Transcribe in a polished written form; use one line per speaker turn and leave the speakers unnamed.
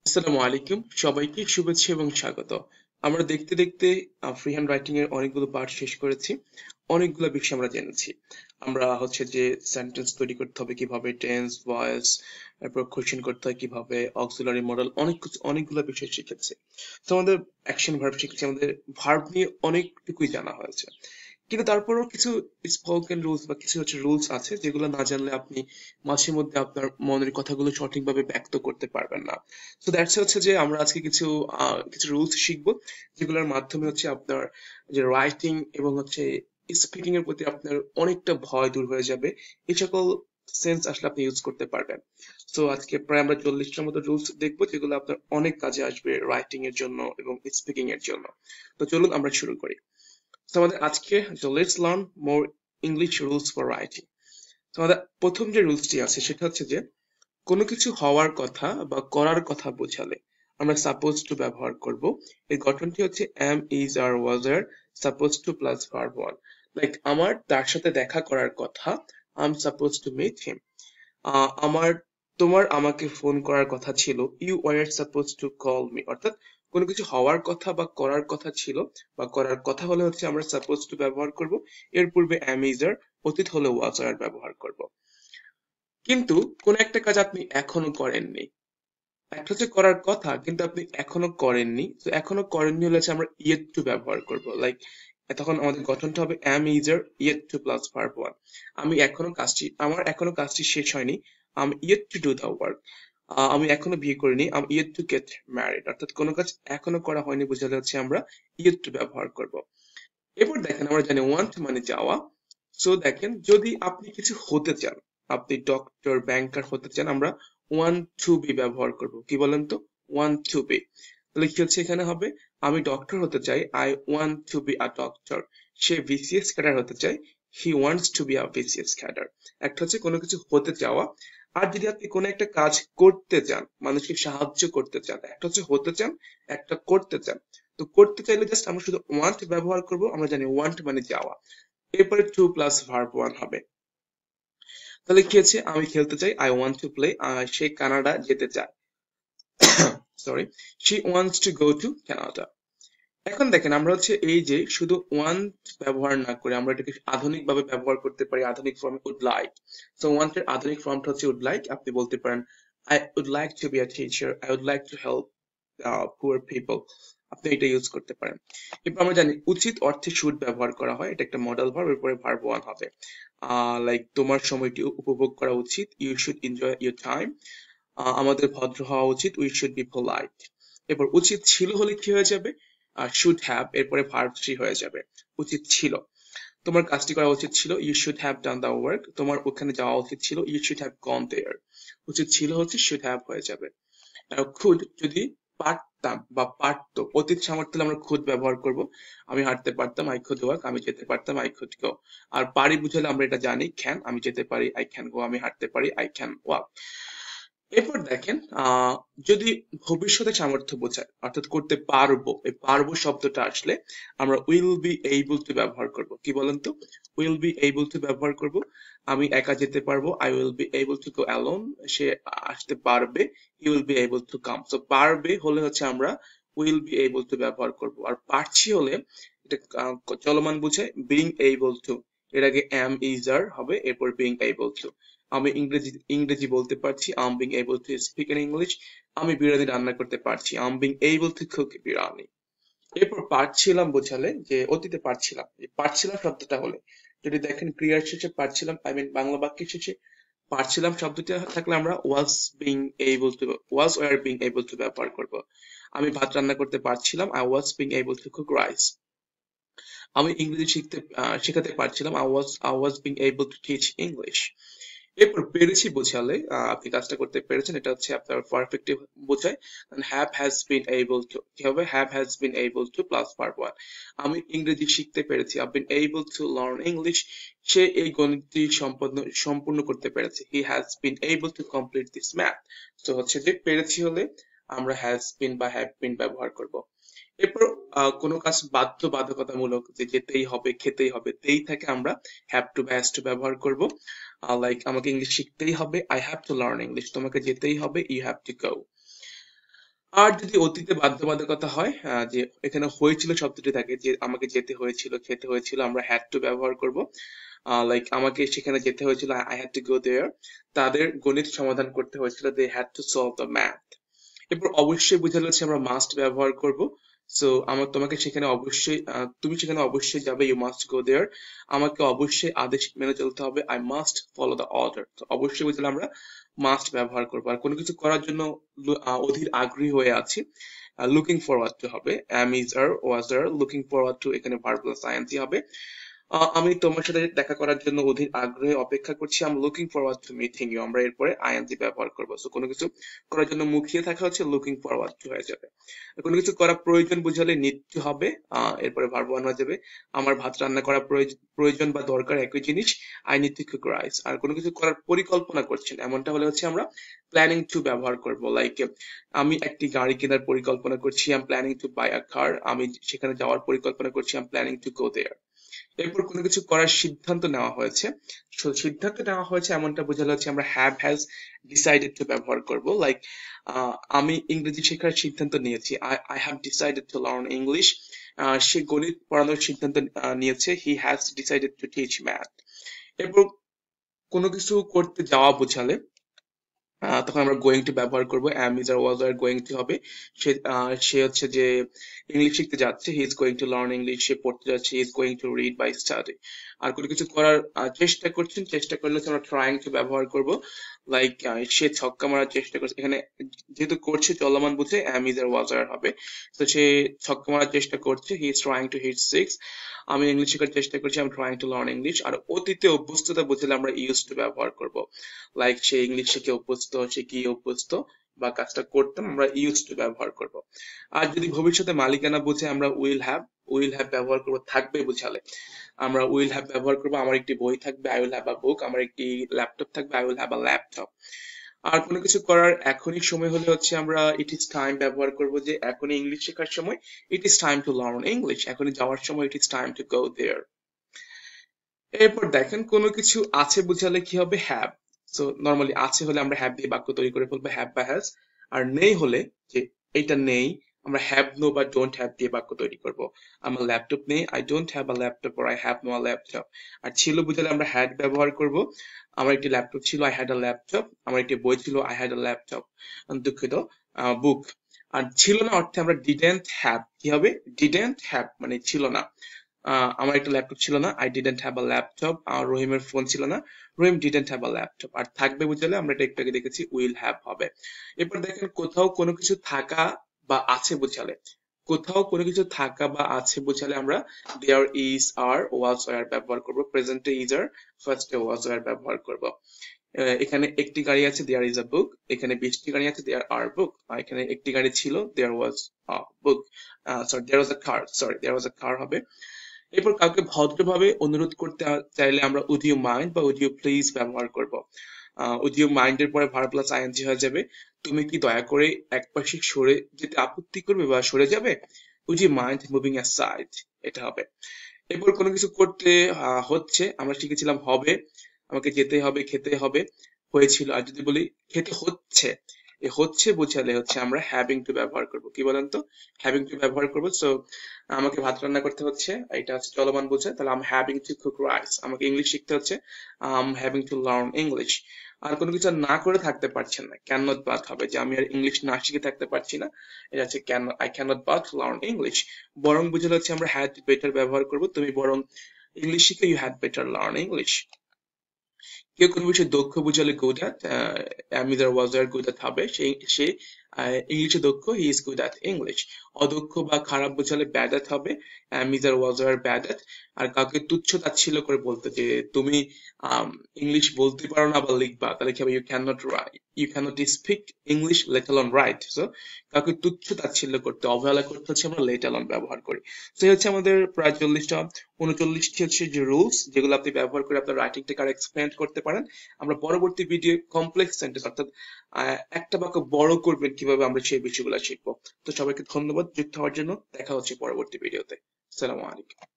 আসসালামু আলাইকুম, সবাইকে শুভেচ্ছা এবং স্বাগত। আমরা দেখতে দেখতে ফ্রি হ্যান্ড রাইটিং এর অনেকগুলো পার্ট শেষ করেছি। অনেকগুলো বিষয় আমরা জেনেছি। আমরা হচ্ছে যে সেন্টেন্স তৈরি করতে হবে কিভাবে, টেন্স, ভয়েস, তারপর কোয়েশ্চেন করতে হয় কিভাবে, অক্সিলারি মডেল, অনেকগুলো বিষয় শিখেছি। তো আমাদের অ্যাকশন ভার্ব শিখেছি, আমাদের ভার্ব নিয়ে অনেকটুকুই জানা হয়েছে। কিন্তু তারপরেও কিছু স্পোকেন রুলস বা কিছু হচ্ছে রুলস আছে যেগুলো না জানলে আপনি মাঝে মধ্যে আপনার মনের কথাগুলো সঠিকভাবে ব্যক্ত করতে পারবেন না। তো দ্যাটস হচ্ছে যে আমরা আজকে কিছু রুলস শিখবো, যেগুলোর মাধ্যমে হচ্ছে আপনার যে রাইটিং এবং হচ্ছে স্পিকিং এর প্রতি আপনার অনেকটা ভয় দূর হয়ে যাবে। এই সকল সেন্স আসলে আপনি ইউজ করতে পারবেন। তো আজকে প্রায় আমরা 40টার মতো রুলস দেখবো, যেগুলো আপনার অনেক কাজে আসবে রাইটিং এর জন্য এবং স্পিকিং এর জন্য। তো চলুন আমরা শুরু করি। তো আমাদের আজকে let's learn more English rules for writing. তো আমাদের প্রথম যে রুলসটি আছে সেটা হচ্ছে যে কোনো কিছু হওয়ার কথা বা করার কথা বোঝালে আমরা সাপোজ টু ব্যবহার করব। এর গঠনটি হচ্ছে am, is, are, was, are, suppose to plus verb one. Like আমার তার সাথে দেখা করার কথা, I am suppose to meet him. আমার তোমার আমাকে ফোন করার কথা ছিল, you were suppose to call me. অর্থাৎ কোনো কিছু হওয়ার কথা বা করার কথা ছিল বা করার কথা হলে হচ্ছে আমরা সাপোজ টু ব্যবহার করব। এর পূর্বে am is are, অতীত হলে was are ব্যবহার করব। কিন্তু কোন একটা কাজ আপনি এখনো করেননি, একটা হচ্ছে করার কথা কিন্তু আপনি এখনো করেননি, তো এখনো করেননি হলে হচ্ছে আমরা yet to ব্যবহার করব। লাইক তখন আমাদের গঠনটা হবে am is are yet to plus verb one। আমার এখনো কাজটি শেষ হয়নি, I'm yet to do the work। আমি এখনো বিয়ে করিনি, I'm yet to get married। অর্থাৎ কোনো কাজ এখনো করা হয়নি বোঝালে হচ্ছে আমরা yet to ব্যবহার করব। এরপর দেখেন আমরা জানি want মানে চাওয়া। সো দেখেন যদি আপনি কিছু হতে চান, আপনি ডক্টর, ব্যাংকার হতে চান, আমরা want to be ব্যবহার করব। কি বলেন তো? want to be। তাহলে কি হচ্ছে এখানে হবে, আমি ডক্টর হতে চাই, I want to be a doctor। Say BCS cadre হতে চায়, he wants to be a BCS cadre. একটা হচ্ছে কোনো কিছু হতে চাওয়া, আর যদি আপনি কোনো একটা কাজ করতে চান, মানুষকে সাহায্য করতে চান, একটা হচ্ছে হতে চান, একটা করতে চান। তো করতে চাইলে জাস্ট আমরা শুধু want ব্যবহার করব। আমরা জানি want মানে যাওয়া, এরপরে টু প্লাস ভার্ব ওয়ান হবে। তাহলে কি হচ্ছে, আমি খেলতে চাই, I want to play. Say Canada যেতে চায়, sorry, she wants to go to Canada. এখন দেখেন আমরা হচ্ছে এই যে শুধু ওয়ান্ট ব্যবহার না করে আমরা এটাকে আধুনিক ভাবে ব্যবহার করতে পারি, আধুনিক ফর্মে উড লাইক। সো ওয়ান্টের আধুনিক ফর্মটা হচ্ছে উড লাইক। আপনি বলতে পারেন I would like to be a teacher, I would like to help poor people. আপনি এটা ইউজ করতে পারেন। এরপর আমরা জানি উচিত অর্থে শুড ব্যবহার করা হয়, এটা একটা মডেল ভার্ব, এরপরে ভার্ব ওয়ান হবে। লাইক তোমার সময়টি উপভোগ করা উচিত, you should enjoy your time. আমাদের ভদ্র হওয়া উচিত, উই শুড বি পোলাইট। এরপর উচিত ছিল হলে কি হয়ে যাবে, শুড হ্যাভ, এরপরে ভার্ব থ্রি হয়ে যাবে। উচিত ছিল, তোমার কাজটি করা উচিত ছিল, you should have done the work. তোমার ওখানে যাওয়া উচিত ছিল, you should have gone there. উচিত ছিল হচ্ছে শুড হ্যাভ হয়ে যাবে। খুড যদি পারতাম বা পারতো, অতীত সামর্থ্য হলে আমরা খুদ ব্যবহার করব। আমি হাঁটতে পারতাম, আই কুড ওয়াক। আমি যেতে পারতাম, আই কুড গো। আর পারি বুঝালে আমরা এটা জানি, ক্যান, আমি যেতে পারি, আই ক্যান গো। আমি হাঁটতে পারি, আই ক্যান ওয়াক। এরপর দেখেন যদি ভবিষ্যতে সামর্থ্য বোঝায়, অর্থাৎ করতে পারবো, এই পারবো শব্দটা আসলে আমরা উইল বি এইবল টু ব্যবহার করব। কি বলেন তো? উইল বি এইবল টু ব্যবহার করব। আমি একা যেতে পারবো, I will be able to go alone. সে আসতে পারবে, he will be able to come. তো পারবে হলে হচ্ছে আমরা উইল বি এইবল টু ব্যবহার করব। আর পারছি হলে এটা চলমান বোঝায়, বিং এইবল টু। এর আগে am is are হবে, এরপর being able to। আমি ইংরেজি বলতে পারছি, am being able to speak in English. আমি বিরিয়ানি রান্না করতে পারছি, am being able to cook biryani. এরপর পারছিলাম বোঝালে যে অতীতে পারছিলাম, এই পারছিলাম শব্দটা হলে যদি দেখেন ক্রিয়ার শেষে পারছিলাম, আই মিন বাংলা বাক্যের শেষে পারছিলাম শব্দটা থাকলে আমরা was being able two, was were being able two ব্যবহার করব। আমি ভাত রান্না করতে পারছিলাম, I was being able to cook rice. আমি ইংরেজি শেখাতে পারছিলাম, I was being able to teach English. এরপর পেরেছি বোঝালে আপনি কাজটা করতে পেরেছেন, এটা হচ্ছে আপনার পারফেক্টিভ বোঝায়। Have has been able to কি হবে, have has been able to plus verb one. আমি ইংরেজি শিখতে পেরেছি, I been able to learn English. সে এই গণিতটি সম্পূর্ণ করতে পেরেছে, he has been able to complete this math. তো হচ্ছে যে পেরেছি হলে আমরা হ্যাজ বিন বা হ্যাভ বিন ব্যবহার করব। এরপর কোনো কাজ বাধ্যবাধকতামূলক, যে যেতেই হবে, খেতেই হবে, তেই থেকে আমরা হ্যাভ টু বা হ্যাজ টু ব্যবহার করব। লাইক আমাকে ইংলিশ শিখতেই হবে, I have to learn English. তোমাকে যেতেই হবে, ইউ হ্যাভ টু গো। আর যদি অতীতে বাধ্যবাধকতা হয়, যে এখানে হয়েছিল শব্দটি থাকে, যে আমাকে যেতে হয়েছিল, খেতে হয়েছিল, আমরা হ্যাড টু ব্যবহার করব। লাইক আমাকে সেখানে যেতে হয়েছিল, I had to go there. তাদের গণিত সমাধান করতে হয়েছিল, they had to solve the math. এরপর অবশ্যই বোঝালে হচ্ছে আমরা মাস্ট ব্যবহার করব। সো আমার তোমাকে সেখানে অবশ্যই তুমি সেখানে অবশ্যই যাবে, ইউ মাস্ট গো দেয়ার। আমাকে অবশ্যই আদেশ মেনে চলতে হবে, I must follow the order. তো অবশ্যই বুঝলে আমরা মাস্ট ব্যবহার করবো। আর কোনো কিছু করার জন্য অধীর আগ্রহী হয়ে আছি, লুকিং ফরওয়ার্ড টু হবে, am is are was are, looking forward two এখানে ভার্ব প্লাস আইএনজি হবে। আমি তোমার সাথে দেখা করার জন্য অধীর আগ্রহে অপেক্ষা করছি, I am looking forward to meeting you. আমরা এরপরে আইএনজি ব্যবহার করবো। সো কোনো কিছু করার জন্য মুখিয়ে থাকা হচ্ছে লুকিং ফরওয়ার্ড টু হয়ে যাবে। কোনো কিছু করা প্রয়োজন বুঝালে নিড টু হবে, এরপরে ভার্ব ওয়ান হয়ে যাবে। আমার ভাত রান্না করা প্রয়োজন বা দরকার একই জিনিস, I need to cook rice. আর কোনো কিছু করার পরিকল্পনা করছেন এমনটা হলে হচ্ছে আমরা প্ল্যানিং টু ব্যবহার করব। লাইক আমি একটি গাড়ি কেনার পরিকল্পনা করছি, I am planning to buy a car. আমি সেখানে যাওয়ার পরিকল্পনা করছি, I am planning to go there. এরপর কোনো কিছু করার সিদ্ধান্ত নেওয়া হয়েছে, সিদ্ধান্ত নেওয়া হয়েছে এমনটা বোঝানো হচ্ছে আমরা হ্যাভ হ্যাজ ডিসাইডেড টু ব্যবহার করব। লাইক আমি ইংরেজি শেখার সিদ্ধান্ত নিয়েছি, I have decided to learn English. সে গণিত পড়ানোর সিদ্ধান্ত নিয়েছে, he has decided to teach math. এরপর কোনো কিছু করতে যাওয়া বোঝালে তখন আমরা গোয়িং টু ব্যবহার করব, am is or was or going to হবে। সে হচ্ছে যে ইংলিশ শিখতে যাচ্ছে, he is going to learn English. সে পড়তে যাচ্ছে, he is going to read by study. আর কোনো কিছু করার চেষ্টা করছেন, চেষ্টা করলে হচ্ছে আমরা ট্রাইং টু ব্যবহার করব। লাইক সে ছক্কা মারার চেষ্টা করছে, এখানে যেহেতু করছে চলমান বুঝে am is or was or হবে। তো সে ছক্কা মারার চেষ্টা করছে, he is trying to hit six. আমি ইংলিশ শেখার চেষ্টা করছি, I am trying to learn English. আর অতীতে অভ্যস্ততা বুঝলে আমরা ইউজ টু ব্যবহার করব। লাইক সে ইংলিশ শিখে অভ্যস্ত, সে কি অভ্যস্ত বা কাজটা করতাম, আমরা ইউজ টু ব্যবহার করব। আর যদি ভবিষ্যতে মালিকানা বুঝে আমরা উইল হ্যাভ ব্যবহার করব। থাকবে বুঝালে আমরা উইল হ্যাভ ব্যবহার করব, আমার একটি বই থাকবে, I will have a book. আমার একটি ল্যাপটপ থাকবে, I will have a laptop. আর কোনো কিছু করার এখনই সময় হলে হচ্ছে আমরা ইট ইজ টাইম ব্যবহার করব, যে এখনই ইংলিশ শেখার সময়, it is time to learn English. এখনই যাওয়ার সময়, it is time to go there. এরপর দেখেন কোনো কিছু আছে বুঝালে কি হবে, হ্যাভ। সো নরমালি আছে হলে আমরা হ্যাভ দিয়ে বাক্য তৈরি করে ফেলবো, হ্যাভ বা হ্যাজ। আর নেই হলে, যে এটা নেই, আমরা হ্যাভ নো বা ডোন্ট হ্যাভ দিয়ে বাক্য তৈরি করব। আমার ল্যাপটপ নেই, I don't have a laptop, আর I have no a laptop. আর ছিল বুঝালে আমরা হ্যাড ব্যবহার করব, আমার একটি ল্যাপটপ ছিল, আই হ্যাড আ ল্যাপটপ। আমার একটি বই ছিল, আই হ্যাড আ ল্যাপটপ, দুঃখিত, বুক। আর ছিল না অর্থে আমরা ডিডেন্ট হ্যাভ, কি হবে, ডিডেন্ট হ্যাভ মানে ছিল না। আমার একটা ল্যাপটপ ছিল না, I didn't have a laptop. আর রহিমের ফোন ছিল না, Rahim didn't have a laptop. আর থাকবে বুঝালে আমরা এটা একটু আগে দেখেছি, উইল হ্যাভ হবে। এরপর দেখেন কোথাও কোনো কিছু থাকা বা আছে বুঝালে, কোথাও কোনো কিছু থাকা বা আছে বুঝালে আমরা there is are was were ব্যবহার করব। প্রেজেন্টে ইজ আর, ফার্স্টে ওয়াজ ওয়ার ব্যবহার করব। এখানে একটি গাড়ি আছে, দেয়ার ইজ আ বুক। এখানে 20টি গাড়ি আছে, দেয়ার আর বুক। আর এখানে একটি গাড়ি ছিল, দেয়ার ওয়াজ আ বুক। সরি, দেয়ার ওয়াজ আ কার, সরি, দেয়ার ওয়াজ আ কার হবে। এরপর কাউকে ভদ্রভাবে অনুরোধ করতে চাইলে আমরা উড ইউ মাইন্ড বা উড ইউ প্লিজ ব্যবহার করব। উড ইউ মাইন্ড এর পরে ভার্ব প্লাস আইএনজি হয়ে যাবে, তুমি কি দয়া করে একপাশে সরে যেতে আপত্তি করবে বা সরে যাবে, would you mind moving aside, এটা হবে। এরপর কোনো কিছু করতে হচ্ছে, আমরা শিখেছিলাম হবে, আমাকে যেতে হবে, খেতে হবে, হয়েছিল। আর যদি বলি খেতে হচ্ছে, এ হচ্ছে বোঝালে হচ্ছে আমরা হ্যাভিং টু ব্যবহার করব। কি বলেন তো, হ্যাভিং টু ব্যবহার করব। সো আমাকে ভাত রান্না করতে হচ্ছে, এটা হচ্ছে চলমান বোঝায়, তাহলে আম হ্যাভিং টু কুক রাইস। আমাকে ইংলিশ শিখতে হচ্ছে, আম হ্যাভিং টু লার্ন ইংলিশ। আর কোনো কিছু না করে থাকতে পারছেন না, ক্যান নট বাট হবে, যে আমি আর ইংলিশ না শিখে থাকতে পারছি না, এটা হচ্ছে can, I can not but learn English. বরং বুঝালে হচ্ছে আমরা হ্যাড বেটার ব্যবহার করব, তুমি বরং ইংলিশ শিখে, you had better learn English. কেউ কোনো বিষয়ে দক্ষ বুঝালে গুড অ্যাট, আমি যার ওয়াজ আর গুড অ্যাট হবে, সে ইংলিশে দক্ষ, he is good at English. অদক্ষ বা খারাপ বুঝালে ব্যাড অ্যাট হবে, আমি যার ওয়াজ আর ব্যাড অ্যাট। আর কাউকে তুচ্ছ তাচ্ছিল্য করে বলতে, যে তুমি ইংলিশ বলতে পারো না বা লিখবা, তাহলে কি হবে, you can not write, you can not speak English let alone write. So কাউকে তুচ্ছ তাচ্ছিল্য করতে, অবহেলা করতে হচ্ছে আমরা লেট অ্যালোন ব্যবহার করি। তো এই হচ্ছে আমাদের প্রায় 39টি হচ্ছে যে রুলস, যেগুলো আপনি ব্যবহার করে আপনার রাইটিংটাকে আর এক্সপ্লেন্ড করতে পারেন। আমরা পরবর্তী ভিডিও কমপ্লেক্স সেন্টেন্স, অর্থাৎ একটা বাক্য বড় করবেন কিভাবে, আমরা সেই বিষয়গুলো শিখবো। তো সবাইকে ধন্যবাদ যুক্ত হওয়ার জন্য, দেখা হচ্ছে পরবর্তী ভিডিওতে। আসসালামু আলাইকুম।